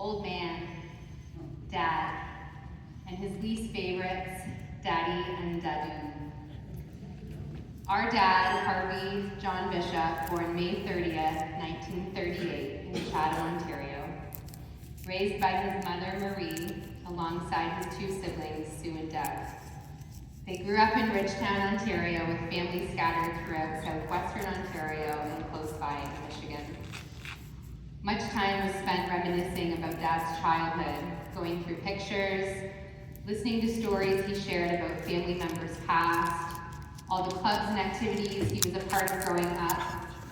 old man, dad, and his least favorites, daddy and dadu. Our dad, Harvey John Bishop, born May 30th, 1938 in Chatham, Ontario, raised by his mother Marie alongside his two siblings, Sue and Deb. They grew up in Ridgetown, Ontario, with families scattered throughout southwestern Ontario and close by Michigan. Much time was spent reminiscing about Dad's childhood, going through pictures, listening to stories he shared about family members past, all the clubs and activities he was a part of growing up,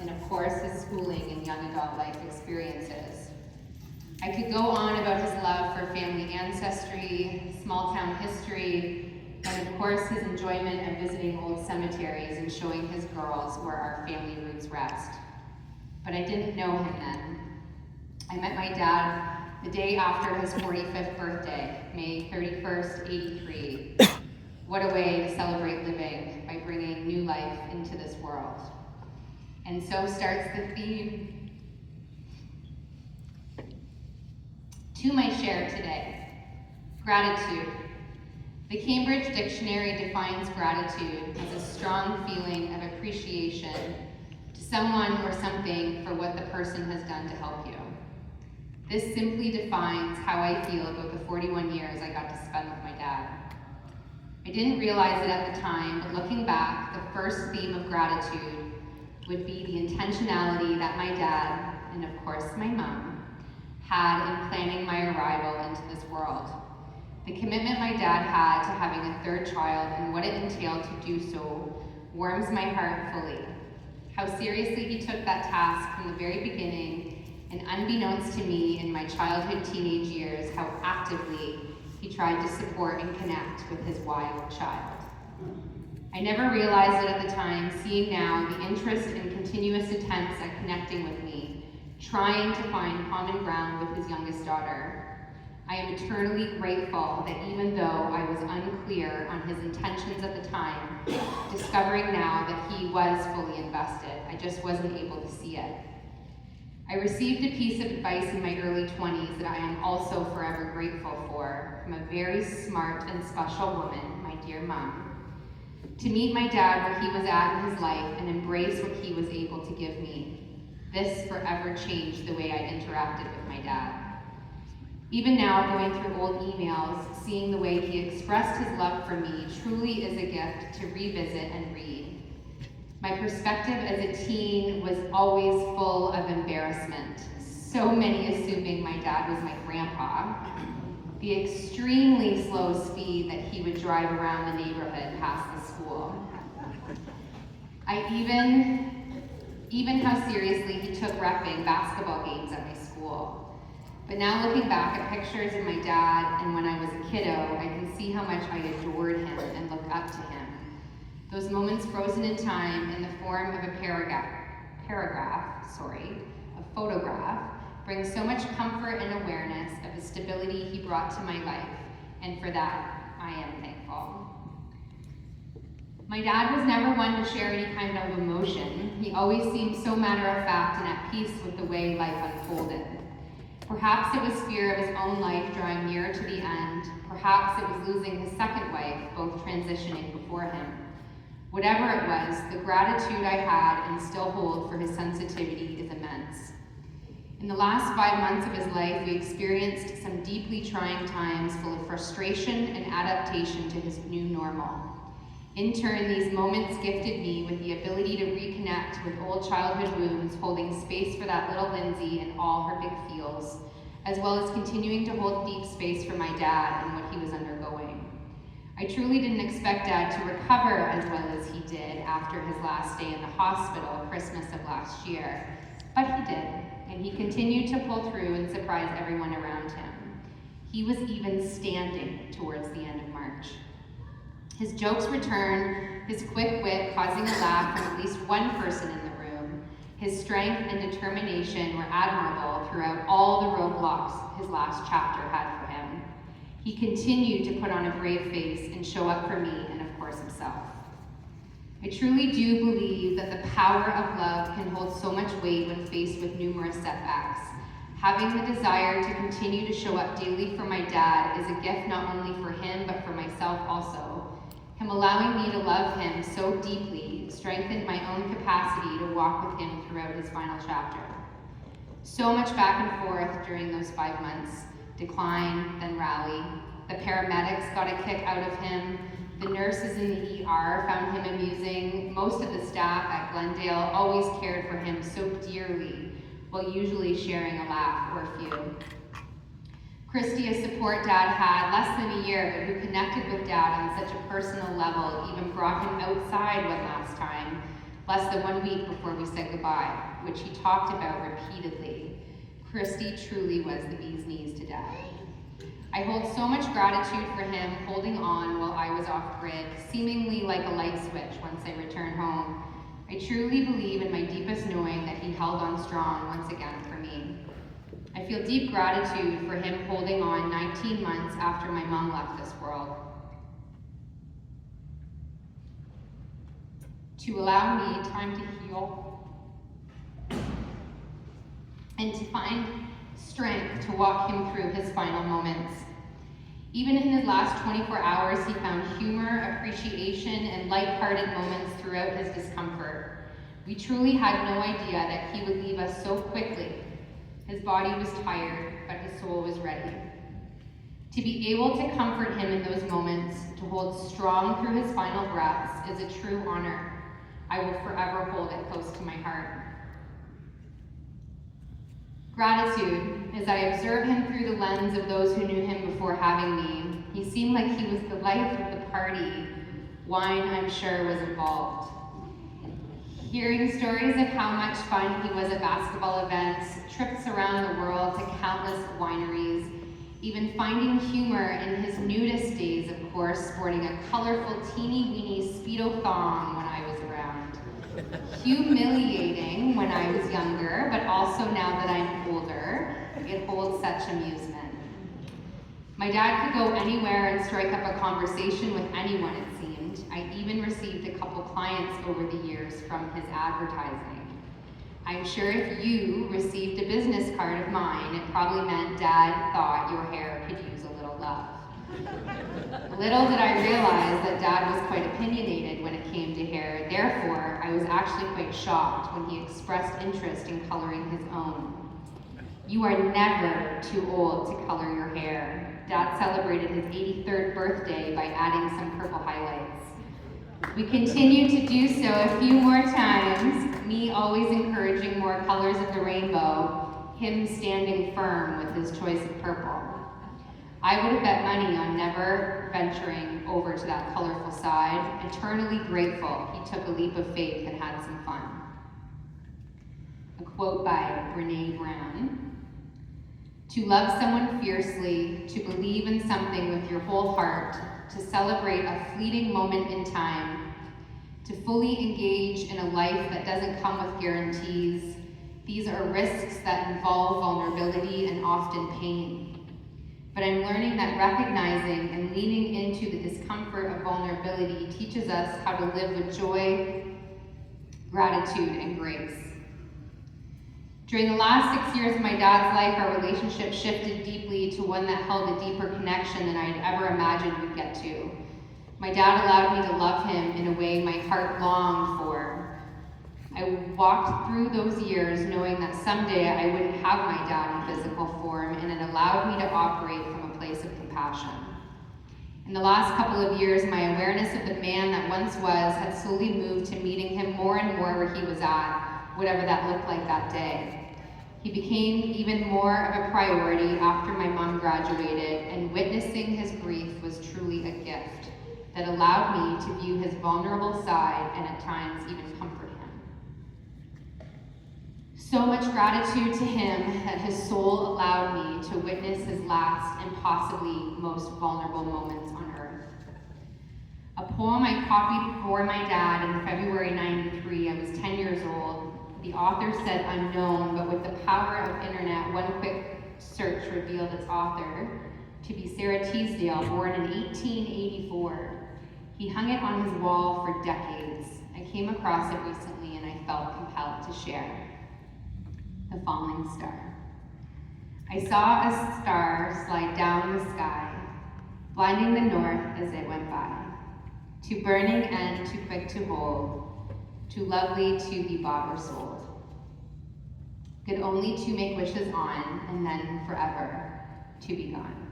and of course his schooling and young adult life experiences. I could go on about his love for family ancestry, small town history, and of course his enjoyment of visiting old cemeteries and showing his girls where our family roots rest. But I didn't know him then. I met my dad the day after his 45th birthday, May 31st, 83. What a way to celebrate living by bringing new life into this world. And so starts the theme to my share today, gratitude. The Cambridge Dictionary defines gratitude as a strong feeling of appreciation to someone or something for what the person has done to help you. This simply defines how I feel about the 41 years I got to spend with my dad. I didn't realize it at the time, but looking back, the first theme of gratitude would be the intentionality that my dad, and of course my mom, had in planning my arrival into this world. The commitment my dad had to having a third child and what it entailed to do so warms my heart fully. How seriously he took that task from the very beginning, and unbeknownst to me in my childhood teenage years, how actively he tried to support and connect with his wild child. I never realized it at the time, seeing now the interest and continuous attempts at connecting with me, trying to find common ground with his youngest daughter. I am eternally grateful that even though I was unclear on his intentions at the time, discovering now that he was fully invested, I just wasn't able to see it. I received a piece of advice in my early 20s that I am also forever grateful for from a very smart and special woman, my dear mom. To meet my dad where he was at in his life and embrace what he was able to give me. This forever changed the way I interacted with my dad. Even now, going through old emails, seeing the way he expressed his love for me truly is a gift to revisit and read. My perspective as a teen was always full of embarrassment. So many assuming my dad was my grandpa. The extremely slow speed that he would drive around the neighborhood past the school. Even how seriously he took repping basketball games at my school. But now looking back at pictures of my dad and when I was a kiddo, I can see how much I adored him and looked up to him. Those moments frozen in time in the form of a photograph, bring so much comfort and awareness of the stability he brought to my life, and for that, I am thankful. My dad was never one to share any kind of emotion. He always seemed so matter-of-fact and at peace with the way life unfolded. Perhaps it was fear of his own life drawing nearer to the end. Perhaps it was losing his second wife, both transitioning before him. Whatever it was, the gratitude I had and still hold for his sensitivity is immense. In the last 5 months of his life, we experienced some deeply trying times full of frustration and adaptation to his new normal. In turn, these moments gifted me with the ability to reconnect with old childhood wounds, holding space for that little Linzi and all her big feels, as well as continuing to hold deep space for my dad and what he was undergoing. I truly didn't expect Dad to recover as well as he did after his last day in the hospital Christmas of last year, but he did, and he continued to pull through and surprise everyone around him. He was even standing towards the end of March. His jokes returned, his quick wit causing a laugh from at least one person in the room. His strength and determination were admirable throughout all the roadblocks his last chapter had for him. He continued to put on a brave face and show up for me and of course himself. I truly do believe that the power of love can hold so much weight when faced with numerous setbacks. Having the desire to continue to show up daily for my dad is a gift not only for him, but for myself also. Him allowing me to love him so deeply strengthened my own capacity to walk with him throughout his final chapter. So much back and forth during those 5 months. Decline, then rally. The paramedics got a kick out of him. The nurses in the ER found him amusing. Most of the staff at Glendale always cared for him so dearly, while usually sharing a laugh or a few. Christy, a support Dad had less than a year, but who connected with Dad on such a personal level, even brought him outside one last time, less than 1 week before we said goodbye, which he talked about repeatedly. Christy truly was the bee's knees to Dad. I hold so much gratitude for him holding on while I was off grid, seemingly like a light switch once I returned home. I truly believe in my deepest knowing that he held on strong once again for me. I feel deep gratitude for him holding on 19 months after my mom left this world, to allow me time to heal and to find strength to walk him through his final moments. Even in his last 24 hours, he found humor, appreciation, and lighthearted moments throughout his discomfort. We truly had no idea that he would leave us so quickly. His body was tired, but his soul was ready. To be able to comfort him in those moments, to hold strong through his final breaths, is a true honor. I will forever hold it close to my heart. Gratitude, as I observe him through the lens of those who knew him before having me, he seemed like he was the life of the party. Wine, I'm sure, was involved. Hearing stories of how much fun he was at basketball events, trips around the world to countless wineries, even finding humor in his nudist days, of course, sporting a colorful teeny-weeny Speedo thong when I was around. Humiliating when I was younger, but also now that I'm older, it holds such amusement. My dad could go anywhere and strike up a conversation with anyone, it seemed. I even received a couple clients over the years from his advertising. I'm sure if you received a business card of mine, it probably meant Dad thought your hair could use a little love. Little did I realize that Dad was quite opinionated when it came to hair. Therefore, I was actually quite shocked when he expressed interest in coloring his own. You are never too old to color your hair. Dad celebrated his 83rd birthday by adding some purple highlights. We continued to do so a few more times, me always encouraging more colors of the rainbow, him standing firm with his choice of purple. I would have bet money on never venturing over to that colorful side, eternally grateful he took a leap of faith and had some fun. A quote by Brene Brown. To love someone fiercely, to believe in something with your whole heart, to celebrate a fleeting moment in time, to fully engage in a life that doesn't come with guarantees. These are risks that involve vulnerability and often pain. But I'm learning that recognizing and leaning into the discomfort of vulnerability teaches us how to live with joy, gratitude, and grace. During the last 6 years of my dad's life, our relationship shifted deeply to one that held a deeper connection than I'd ever imagined we'd get to. My dad allowed me to love him in a way my heart longed for. I walked through those years knowing that someday I wouldn't have my dad in physical form, and it allowed me to operate from a place of compassion. In the last couple of years, my awareness of the man that once was had slowly moved to meeting him more and more where he was at, whatever that looked like that day. He became even more of a priority after my mom graduated, and witnessing his grief was truly a gift that allowed me to view his vulnerable side and at times even comfort him. So much gratitude to him that his soul allowed me to witness his last and possibly most vulnerable moments on earth. A poem I copied for my dad in February '93. I was 10 years old. The author said unknown, but with the power of internet, one quick search revealed its author to be Sarah Teasdale, born in 1884. He hung it on his wall for decades. I came across it recently and I felt compelled to share. The Falling Star. I saw a star slide down the sky, blinding the north as it went by. Too burning and too quick to hold, too lovely to be bought or sold. Good only to make wishes on, and then forever to be gone.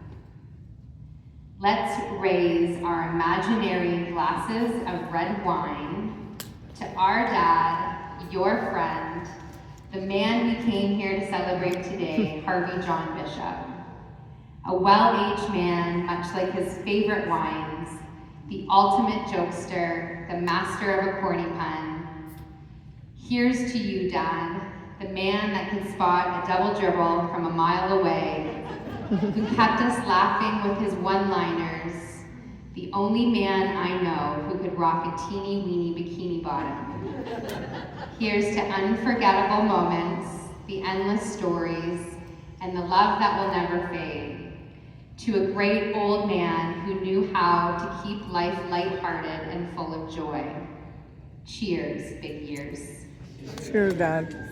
Let's raise our imaginary glasses of red wine to our dad, your friend, the man we came here to celebrate today, Harvey John Bishop. A well-aged man, much like his favorite wines, the ultimate jokester, the master of a corny pun. Here's to you, Dad, the man that could spot a double dribble from a mile away, who kept us laughing with his one-liners, the only man I know who could rock a teeny-weeny bikini bottom. Here's to unforgettable moments, the endless stories, and the love that will never fade. To a great old man who knew how to keep life lighthearted and full of joy. Cheers, big years. Cheers, Dad.